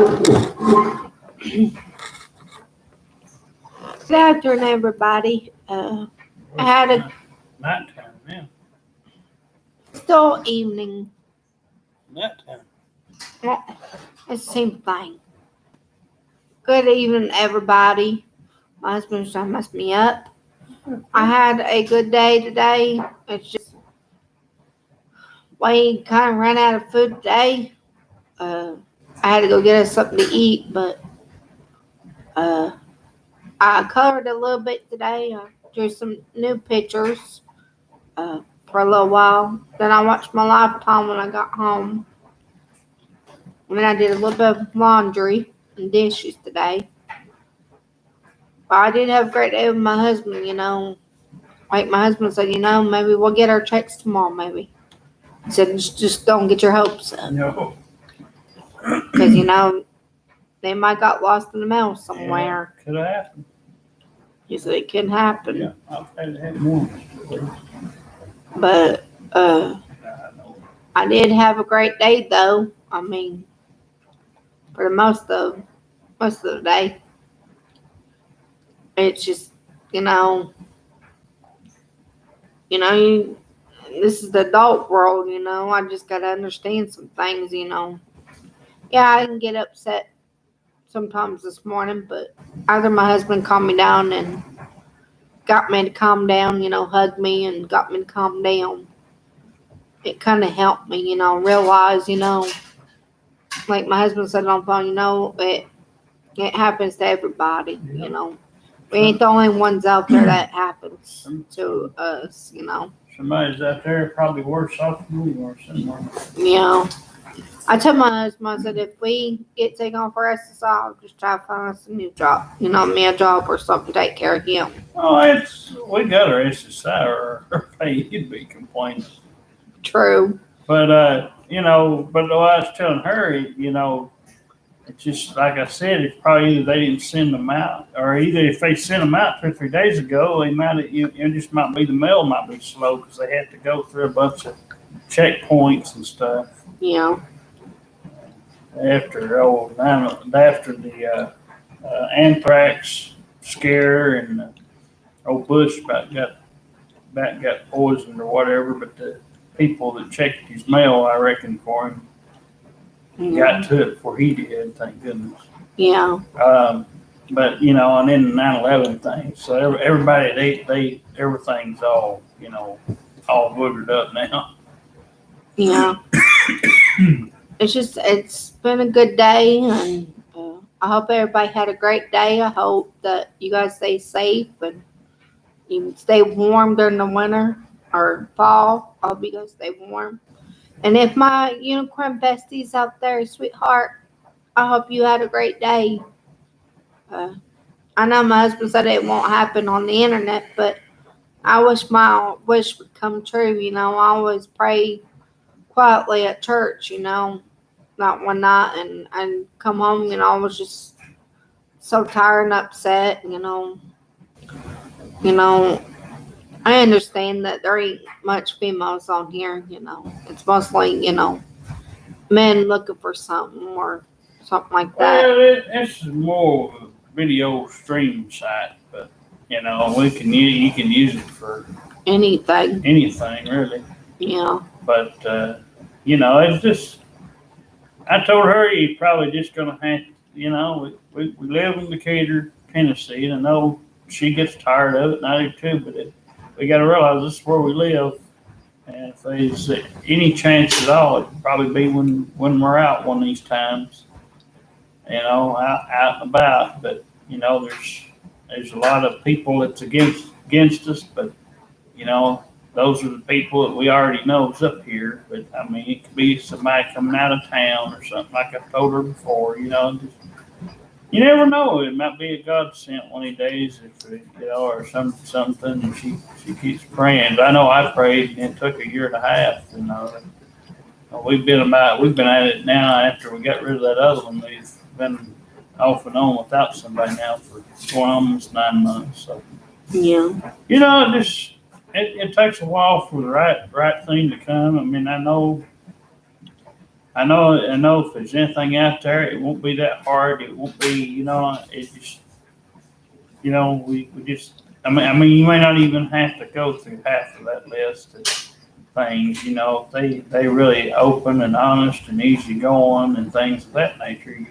Good afternoon, everybody. I had a nighttime now. still evening. Nighttime. It's the same thing. Good evening, everybody. My husband's trying to mess me up. I had a good day today. It's just we kind of ran out of food today. I had to go get us something to eat, but I colored a little bit today. I drew some new pictures for a little while. Then I watched my Lifetime when I got home. And then I did a little bit of laundry and dishes today. But I did have a great day with my husband, Like my husband said, maybe we'll get our checks tomorrow, maybe. He said, just don't get your hopes up. No. Because, they might got lost in the mail somewhere. Yeah, could have happened. He said it can happen. Yeah, I've had it happen once. But I know. I did have a great day, though. I mean, for the most of the day. It's just, this is the adult world, I just got to understand some things, Yeah, I can get upset sometimes this morning, but either my husband calmed me down and got me to calm down, hugged me and got me to calm down. It kind of helped me, realize, like my husband said on the phone, it happens to everybody, We ain't the only ones out there that happens to us, Somebody's out there probably worse off than we are somewhere. I told my husband, I said, if we get taken off our SSI, I'll just try to find us a new job. Me a job or something to take care of him. Oh, we got our SSI or pay. You'd be complaining. True. But, but I was telling her, it's just like I said, it's probably either they didn't send them out, or either if they sent them out 2 or 3 days ago, they might it just might be the mail might be slow because they had to go through a bunch of checkpoints and stuff. Yeah. After the anthrax scare and old Bush about got poisoned or whatever, but the people that checked his mail, I reckon, for him. Got to it before he did, thank goodness. Yeah. But and then the 9/11 thing. So everybody, everything's all all boogered up now. Yeah. It's been a good day, and I hope everybody had a great day. I hope that you guys stay safe and you stay warm during the winter or fall. I hope you guys stay warm. And if my unicorn besties out there, sweetheart, I hope you had a great day. I know my husband said it won't happen on the internet, but I wish my wish would come true. I always pray quietly at church, not one night, and come home, I was just so tired and upset, I understand that there ain't much females on here, It's mostly, men looking for something or something like that. Well, it's more of a video stream site, but you can use it for anything really. Yeah. But it's just. I told her you probably just gonna have to, we live in Decatur, Tennessee, and I know she gets tired of it, and I do too. But we got to realize this is where we live, and if there's any chance at all, it'd probably be when we're out one of these times, out and about. But there's a lot of people that's against us, but those are the people that we already know is up here. But I mean, it could be somebody coming out of town or something, like I told her before. You never know. It might be a God sent one of these days, or something. And she keeps praying. But I know I prayed, and it took 1.5 years. We've been at it now. After we got rid of that other one, we've been off and on without somebody now for going almost 9 months. So yeah, it takes a while for the right thing to come. I mean, I know I know if there's anything out there, it won't be that hard. It won't be, it just, we just, I mean, you may not even have to go through half of that list of things, they really open and honest and easygoing and things of that nature,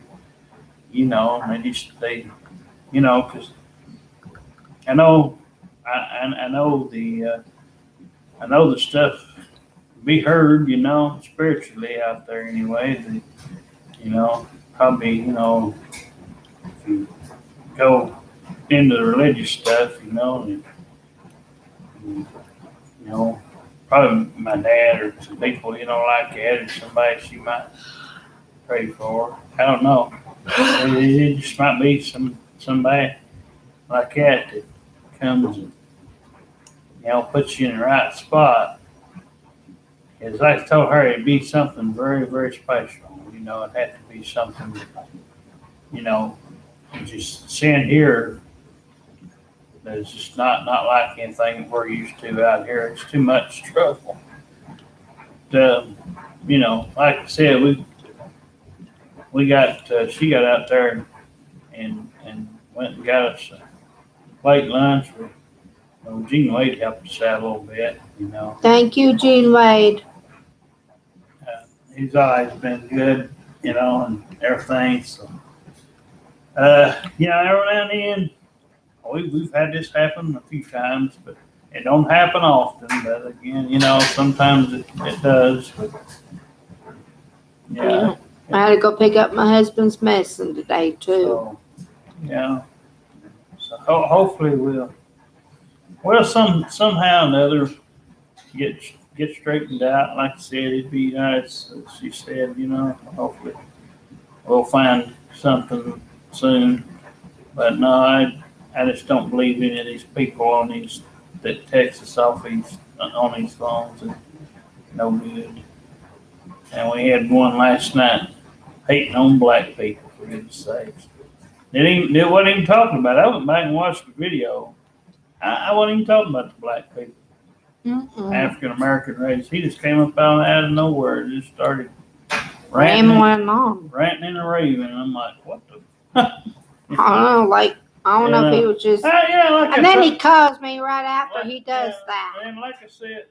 and because I know, I know the stuff be heard, spiritually out there anyway. Probably, if you go into the religious stuff, probably my dad or some people, like that, or somebody she might pray for. I don't know. It just might be somebody like that comes and, puts you in the right spot. As I told her, it'd be something very, very special. It had to be something that, just seeing here that's just not like anything we're used to out here. It's too much trouble. Like I said, we got she got out there and went and got us a late lunch. Gene Wade helped us out a little bit, Thank you, Gene Wade. He's always been good, and everything. So, every now and then, we've had this happen a few times, but it don't happen often. But again, sometimes it does. But yeah. I had to go pick up my husband's medicine today too. So, So hopefully we'll somehow or another get straightened out. Like I said, it'd be nice, as she said, hopefully we'll find something soon. But no, I just don't believe any of these people that text us on these phones and no good. And we had one last night hating on black people, for goodness sakes. It wasn't even talking about it. I went back and watched the video. I wasn't even talking about the black people. African American race. He just came up out of nowhere and just started ranting and raving. And I'm like, what the? I don't know if he was just. And then he calls me right after he does that. And like I said,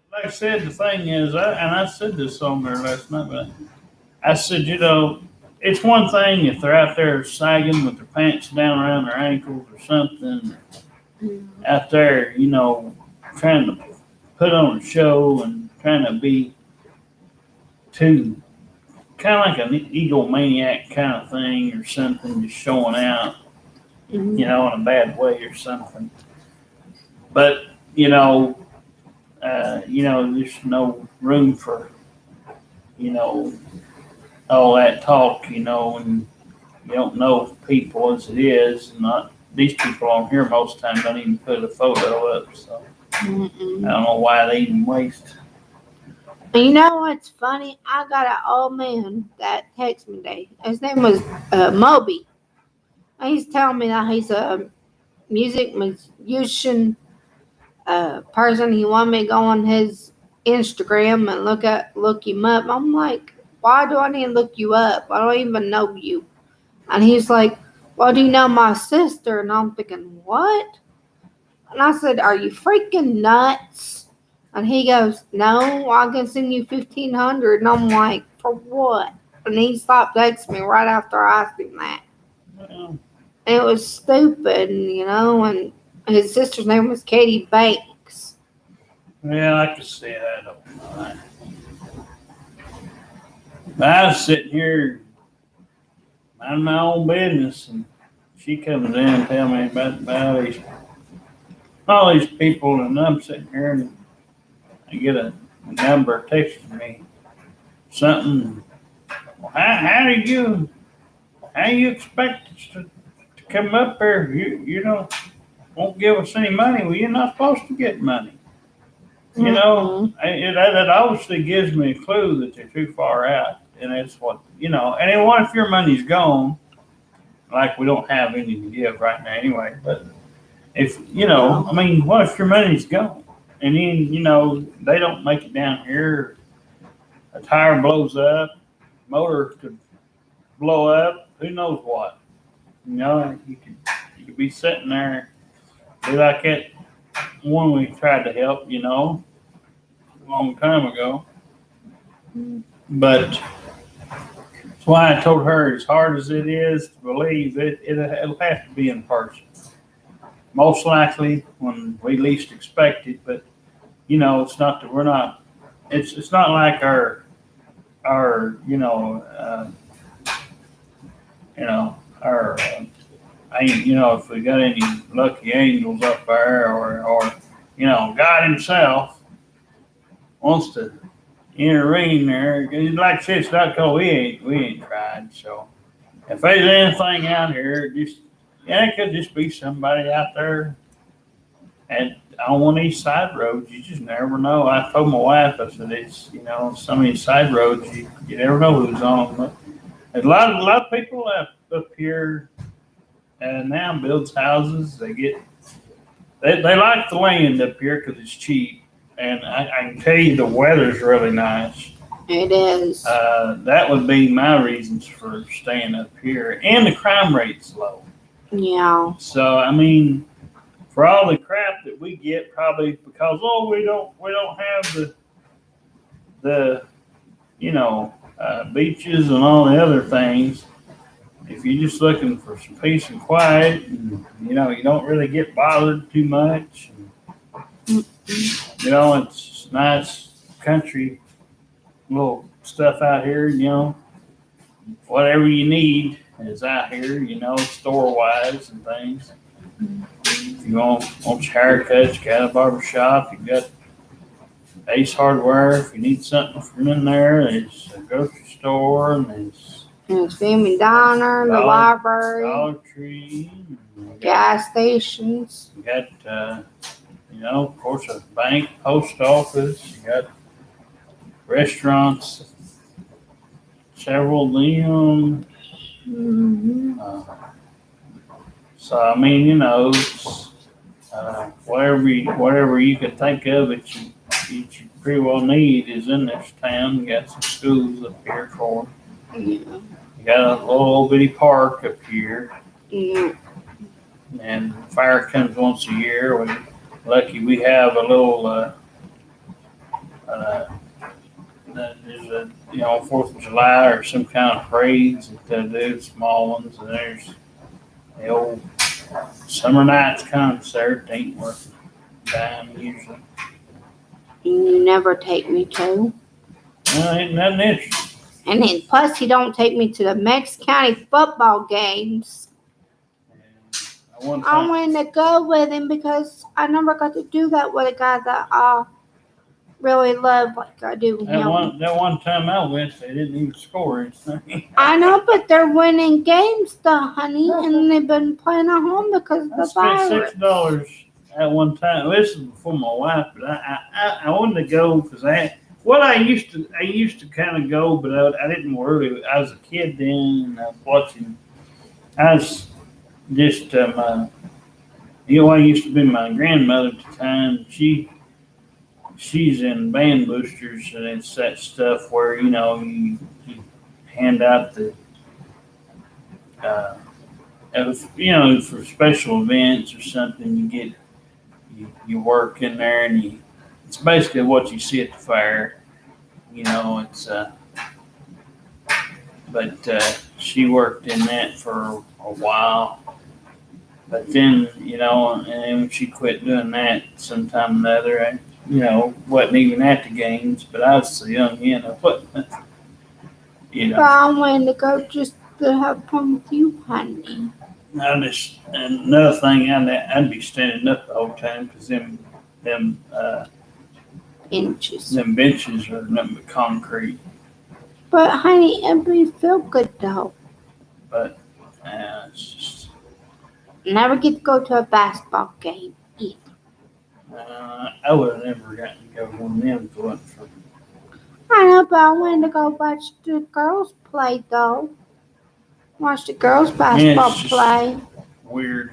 the thing is, I said this on there last night, but I said, it's one thing if they're out there sagging with their pants down around their ankles or something, out there, trying to put on a show and trying to be too kind of like an egomaniac kind of thing or something, just showing out, in a bad way or something. But, there's no room for, all that talk, and you don't know people as it is. And these people on here most times don't even put a photo up, so. I don't know why they even waste. You know what's funny? I got an old man that texted me today. His name was Moby. And he's telling me that he's a musician person. He wanted me to go on his Instagram and look him up. I'm like, why do I need to look you up? I don't even know you. And he's like, well, do you know my sister? And I'm thinking, what? And I said, are you freaking nuts? And he goes, no, I can send you $1,500. And I'm like, for what? And he stopped texting me right after I asked him that. Well, And it was stupid, and his sister's name was Katie Banks. yeah, I could see that. I don't know. But I was sitting here minding my own business, and she comes in and tells me about all these people, and I'm sitting here and I get a number texting me something. Well, how do you expect us to come up here? You won't give us any money. Well, you're not supposed to get money. That obviously gives me a clue that they're too far out. And that's what, and then what if your money's gone? Like we don't have any to give right now anyway, but if, what if your money's gone? And then, they don't make it down here, a tire blows up, motor could blow up. Who knows what? You could be sitting there, be like that one we tried to help, a long time ago. But that's why I told her, as hard as it is to believe it, it'll have to be in person. Most likely when we least expect it, but it's not that we're not. It's not like our our if we got any lucky angels up there, or God Himself wants to intervene there. Like I said, it's not because we ain't tried. So if there's anything out here, it could just be somebody out there and on one of these side roads. You just never know. I told my wife, I said, it's some of these side roads, you never know who's on them. But a lot of people up here now builds houses. They like the land up here because it's cheap, and I can tell you the weather's really nice. It is. That would be my reasons for staying up here, and the crime rate's low. Yeah. So for all the crap that we get, probably because we don't have the beaches and all the other things. If you're just looking for some peace and quiet, and, you don't really get bothered too much. It's nice country little stuff out here. Whatever you need is out here. Store wise and things. If you want your haircuts, you got a barber shop. You got Ace Hardware. If you need something from in there, there's a grocery store, and there's Family Diner, the library, Dollar Tree, gas stations. You got, of course, a bank, post office. You got restaurants, several of them. Mm-hmm. So whatever you could think of that you pretty well need is in this town. You got some schools up here for them. Yeah. You got a little old bitty park up here. Yeah. And fire comes once a year. We're lucky we have a little there's a 4th of July or some kind of parades that they do, small ones, and there's the old Summer Nights concert. Ain't worth a dime usually. And you never take me to. Ain't nothing interesting. And then plus you don't take me to the Mex County football games. I wanted to go with him because I never got to do that with a guy that I really love like I do with him. That one time I went, they didn't even score anything. I know, but they're winning games though, honey, and they've been playing at home because of the virus. I spent $6 at one time. This is before my wife, but I wanted to go because I used to kind of go, but I didn't really. I was a kid then, and I was watching. I was just I used to be my grandmother at the time. She's in band boosters, and it's that stuff where you hand out the for special events or something. You work in there, and it's basically what you see at the fair. It's but she worked in that for a while. But then, and when she quit doing that sometime or other, wasn't even at the games, but I was so young, but I wanted to go just to have fun with you, honey. And another thing, I'd be standing up the whole time because them benches are nothing but concrete. But honey, it'd feel good though. But it's just. Never get to go to a basketball game either. I would have never gotten to go to one of them if it wasn't for. I know, but I wanted to go watch the girls play though. Watch the girls basketball play. Weird.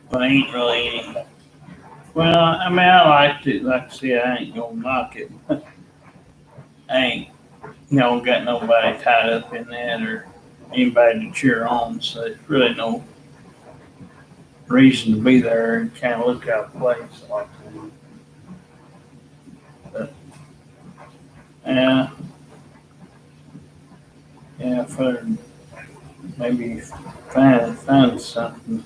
But ain't really any. Well, I liked it. Like I said, I ain't gonna knock it. I ain't got nobody tied up in that or anybody to cheer on. So it's really no reason to be there and kind of look out of place like that. But, yeah, for maybe find something.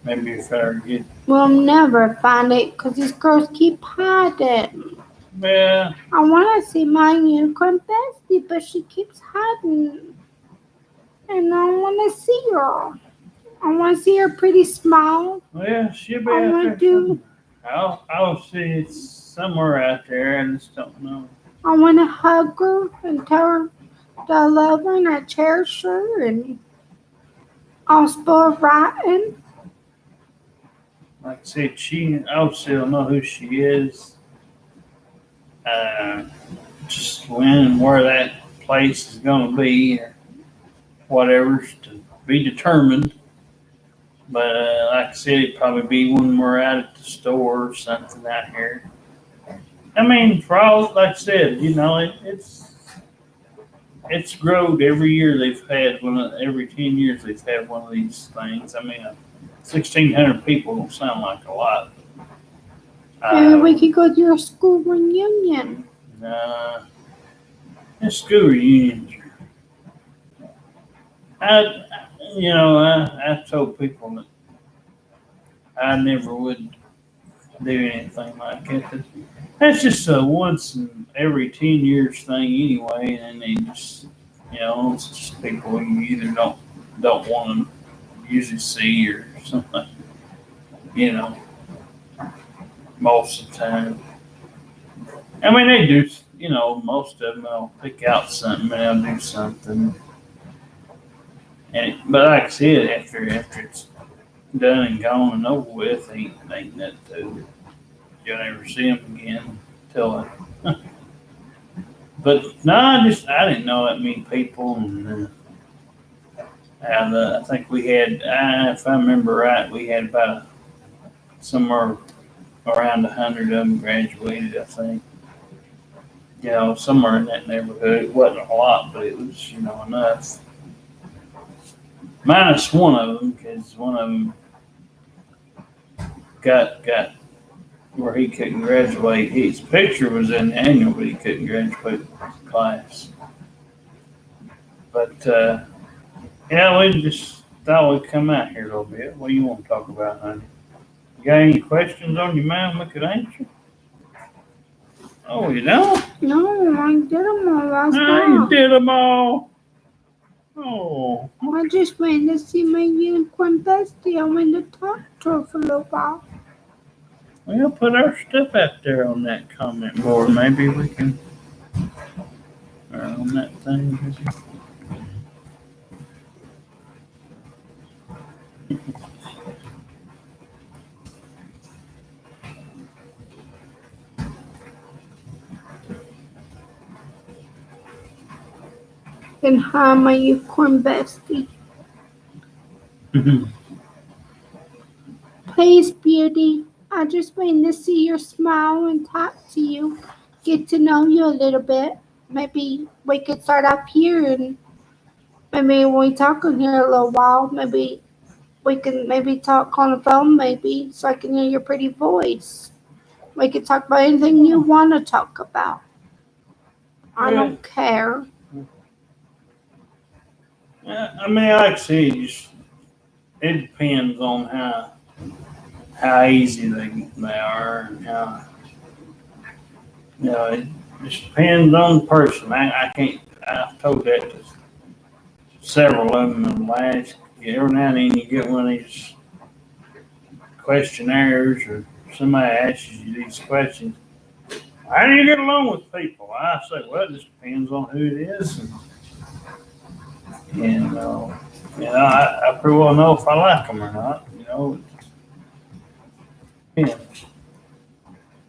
Maybe if I get, We'll never find it because these girls keep hiding. yeah, I want to see my unicorn bestie, but she keeps hiding. And I want to see her. I want to see her pretty smile. well, she'll be I out wanna there do- somewhere. I'll see it somewhere out there. I just don't know. I want to hug her and tell her that I love her and I cherish her and I'll spoil rotten. Like I said, I still know who she is. Just when and where that place is going to be or whatever's to be determined. But like I said, it'd probably be when we're out at the store or something out here. I mean, for all, like I said, it's growed every year. They've had every 10 years they've had one of these things. I mean, 1,600 people don't sound like a lot. Maybe we could go to your school reunion. The school reunions. I told people that I never would do anything like that. That's just a once in every 10 years thing anyway, and they just, it's just people you either don't want to usually see or something, most of the time. I mean, they do, most of them will pick out something and they'll do something. But like I said, after it's done and gone and over with, ain't nothing to. You'll never see them again until. But no, I didn't know that many people, and I think we had, if I remember right, we had about somewhere around 100 of them graduated. I think. Somewhere in that neighborhood. It wasn't a lot, but it was enough. Minus one of them, because one of them got where he couldn't graduate. His picture was in the annual, but he couldn't graduate the class. But we just thought we'd come out here a little bit. What do you want to talk about, honey? You got any questions on your mind we could answer? Oh, you don't? No, I did them all last No, you night. did them all. Oh. I just went to see my unicorn bestie. I went to talk to her for a little while. We'll put our stuff out there on that comment board. Maybe we can, or on that thing. And hi, my unicorn bestie. Please, beauty. I just waiting to see your smile and talk to you. Get to know you a little bit. Maybe we could start up here and maybe when we talk in here a little while, maybe we can talk on the phone maybe so I can hear your pretty voice. We could talk about anything you want to talk about. I don't care. I mean, like I said, it depends on how easy they are and how, it just depends on the person. I can't, I've told that to several of them in the last, every now and then you get one of these questionnaires or somebody asks you these questions. How do you get along with people? I say, well, it just depends on who it is. And I pretty well know if I like them or not.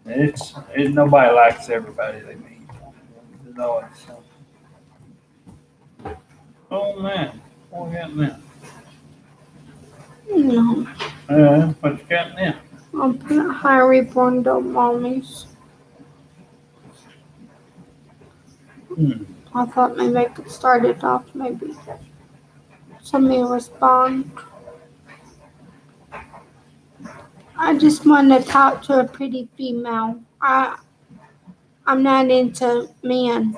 It's nobody likes everybody they meet. There's always something. Oh man, what we got now? No, What you got now? I'm putting high reborn dope mommies. I thought maybe I could start it off. Maybe somebody will respond. I just want to talk to a pretty female. I'm not into men.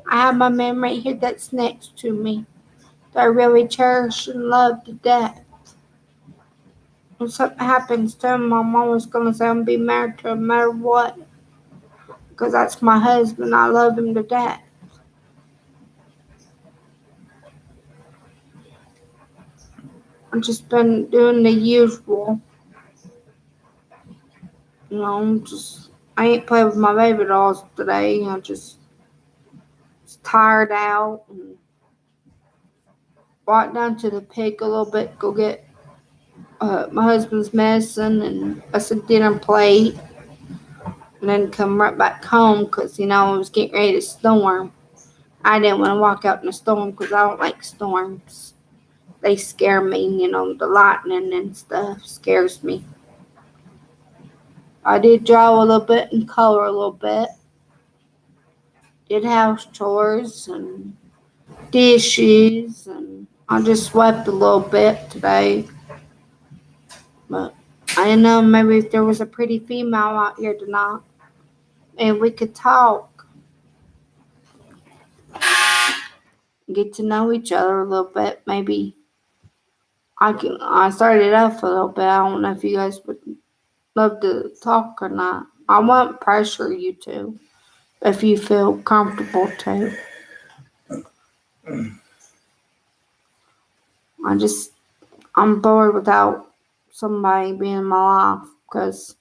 I have my man right here that's next to me that I really cherish and love to death. If something happens to him, my mom was gonna say I'm gonna be married to him no matter what, because that's my husband. I love him to death. I've just been doing the usual. I ain't played with my baby dolls today. I just was tired out and walked down to the pig a little bit, go get my husband's medicine and a dinner plate, and then come right back home because, it was getting ready to storm. I didn't want to walk out in a storm because I don't like storms. They scare me, the lightning and stuff scares me. I did draw a little bit and color a little bit. Did house chores and dishes, and I just swept a little bit today. But I didn't know, maybe if there was a pretty female out here tonight and we could talk, get to know each other a little bit. Maybe I started off a little bit. I don't know if you guys would love to talk or not. I won't pressure you to if you feel comfortable to. I'm bored without somebody being in my life because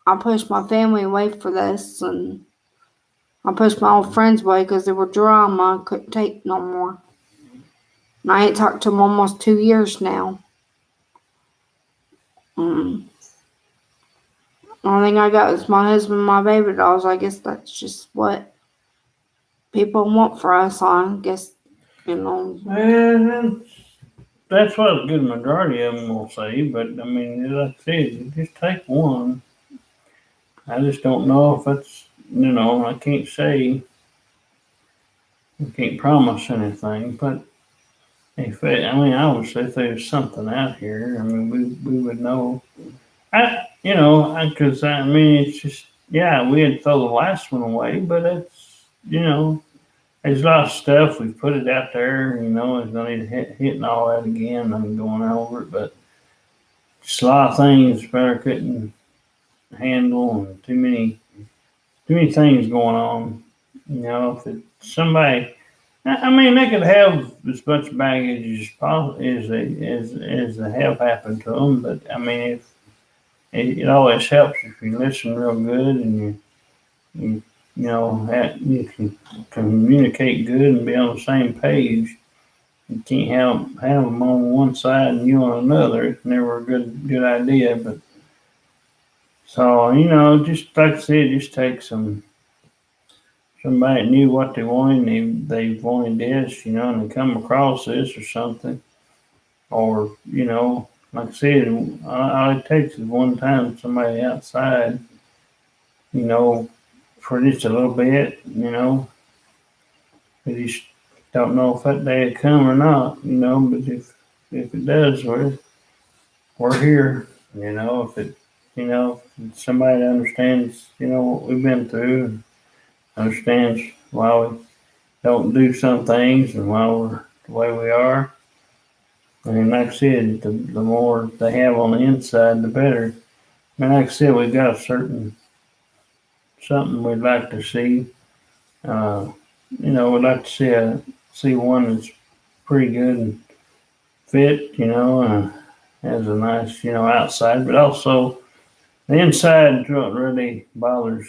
I pushed my family away for this, and I pushed my old friends away because they were drama I couldn't take no more. And I ain't talked to them almost 2 years now. The only thing I got is my husband and my baby dolls. I guess that's just what people want for us. I guess, And that's what a good majority of them will say. But I mean, like I said, you just take one. I just don't know if that's, I can't say, I can't promise anything. But I would say if there's something out here, we would know. Because it's just, yeah, we had to throw the last one away, but there's a lot of stuff. We've put it out there, it's going to need hitting all that again and going over it, but just a lot of things better couldn't handle and too many things going on. If it's somebody, they could have as much baggage as possible as they have happened to them, but if it always helps if you listen real good and you you can communicate good and be on the same page. You can't have them on one side and you on another. It's never a good idea. But so just like I said, just take somebody that knew what they wanted. And they wanted this, and they come across this or something, or like I said, all it takes is one time somebody outside, for just a little bit, we just don't know if that day will come or not, but if it does, we're here, if somebody that understands, what we've been through, and understands why we don't do some things and why we're the way we are. And like I said, the more they have on the inside, the better. Like I said, we've got something we'd like to see. We'd like to see one that's pretty good and fit, has a nice, outside, but also the inside what really bothers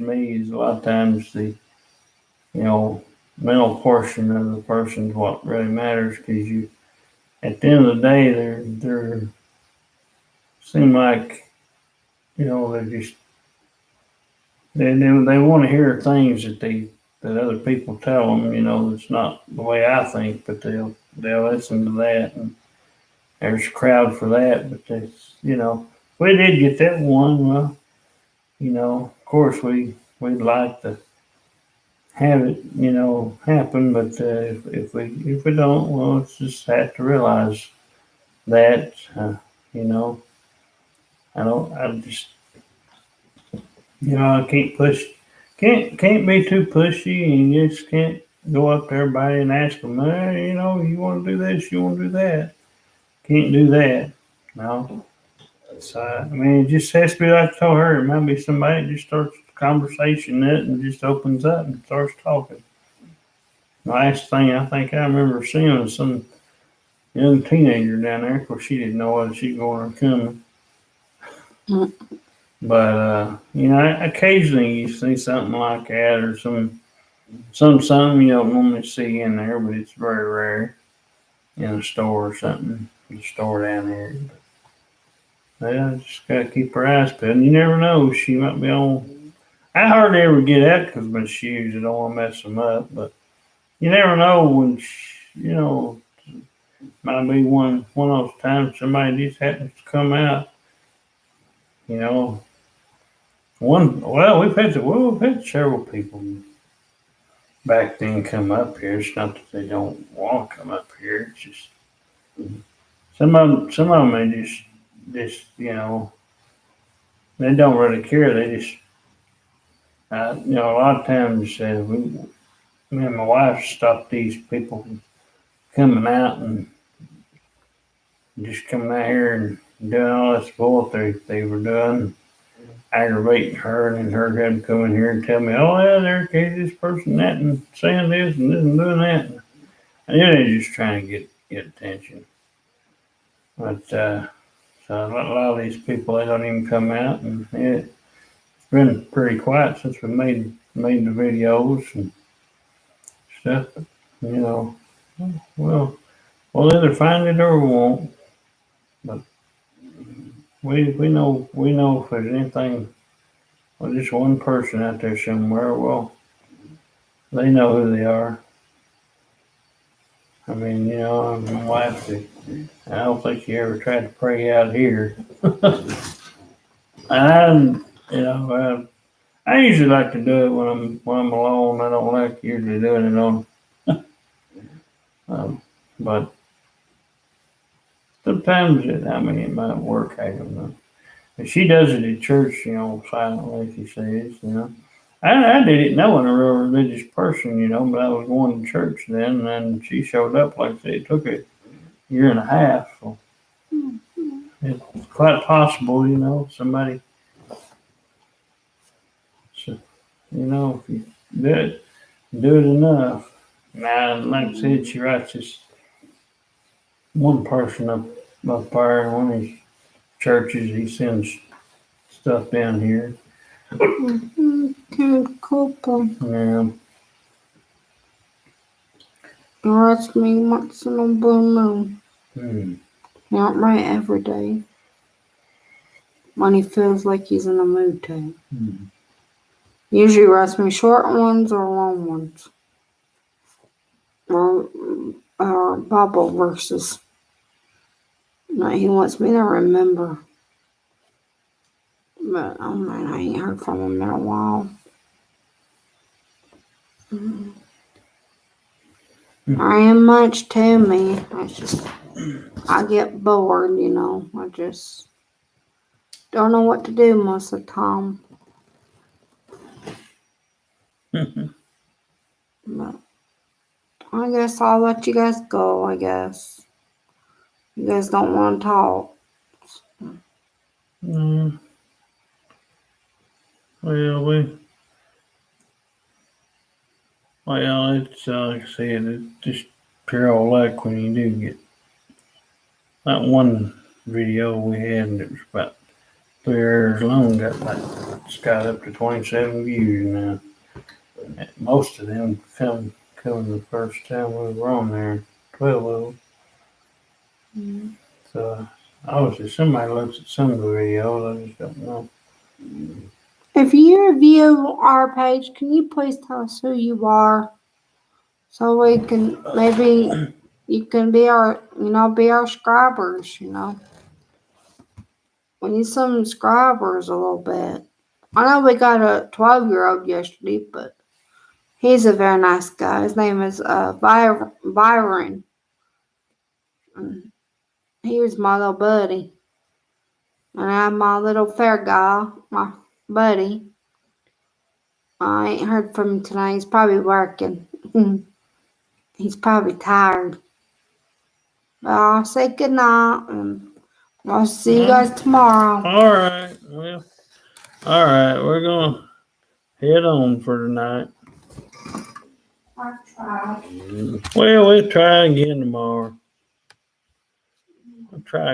me is a lot of times the, mental portion of the person is what really matters because at the end of the day, they're seem like, they're just, they want to hear things that other people tell them, it's not the way I think, but they'll listen to that, and there's a crowd for that. But that's, we did get that one. Well, of course we'd like to have it, happen. But if we don't, well, it's just have to realize that, you know, I just, I can't be too pushy, and you just can't go up to everybody and ask them, you want to do this, you want to do that. Can't do that. No. So, I mean, it just has to be like I told her. It might be somebody that just starts a conversation that and just opens up and starts talking. The last thing I think I remember seeing was some young teenager down there. Of course, she didn't know whether she's going or coming. Mm. But, occasionally you see something like that or something you don't normally see in there, but it's very rare in a store or something. The store down here. Yeah, just gotta keep her eyes peeled. You never know; she might be on. I hardly ever get out because of my shoes. I don't want to mess them up, but you never know when. Might be one of those times somebody just happens to come out. You know, we've had several people back then come up here. It's not that they don't want to come up here. It's just some of them they just they don't really care. They just a lot of times me and my wife stopped these people from coming out and just coming out here and doing all this bull they were doing, aggravating her, and then her had to come in here and tell me, oh yeah, there's this person that and saying this and doing that. And then they're just trying to get attention. But so a lot of these people they don't even come out, and it's been pretty quiet since we made the videos and stuff. But, well, we'll either find it or we won't. But we know if there's anything, or just one person out there somewhere, well, they know who they are. I mean, my wife, I don't think she ever tried to pray out here. And I usually like to do it when I'm alone. I don't like usually doing it on. But sometimes it might work. I don't know. But she does it at church, silently. She says. I didn't know I'm a real religious person, but I was going to church then, and then she showed up. Like I said, it took a year and a half. So it's quite possible, somebody. So, if you do it enough. Now, like I said, she writes this one person up there in one of these churches. He sends stuff down here. Cool. Yeah. Writes me once in a blue moon. Hmm. Not right every day. When he feels like he's in a mood to. Hmm. Usually writes me short ones or long ones. Or Bible verses. That he wants me to remember. But oh man, I ain't heard from him in a while. I am much to me. I get bored, I just don't know what to do most of the time. But I guess I'll let you guys go, I guess. You guys don't want to talk. Well, it's like I said, it's just pure old luck when you do get that one video we had, and it was about 3 hours long. It's got up to 27 views now. And most of them come the first time we were on there, 12 of them. Mm-hmm. So obviously somebody looks at some of the videos. I just don't know. If you review our page, can you please tell us who you are? So we can maybe you can be our subscribers, We need some subscribers a little bit. I know we got a 12-year-old yesterday, but He's a very nice guy. His name is Byron. He was my little buddy. And I'm my little fair guy, my buddy. I ain't heard from him tonight. He's probably working. He's probably tired. But I'll say good night and I'll see you guys tomorrow. All right. Well, all right. We're going to head on for tonight. I tried. Well, we'll try again tomorrow. I'll try